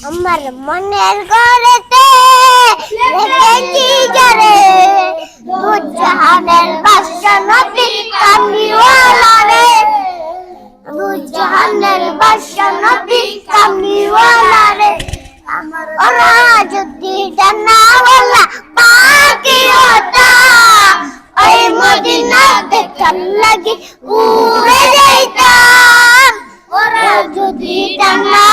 আমার মনের ঘরেতে রেখেছি যারে দুজাহানের বাদশা নবী কামলিওয়ালা রে দুজাহানের বাদশা নবী কামলিওয়ালা রে ওরা যদি জানাওয়ালা পাখি হতা ওই মদিনা দেখার লাগি উড়ে যাইতাম ওরা যদি জানা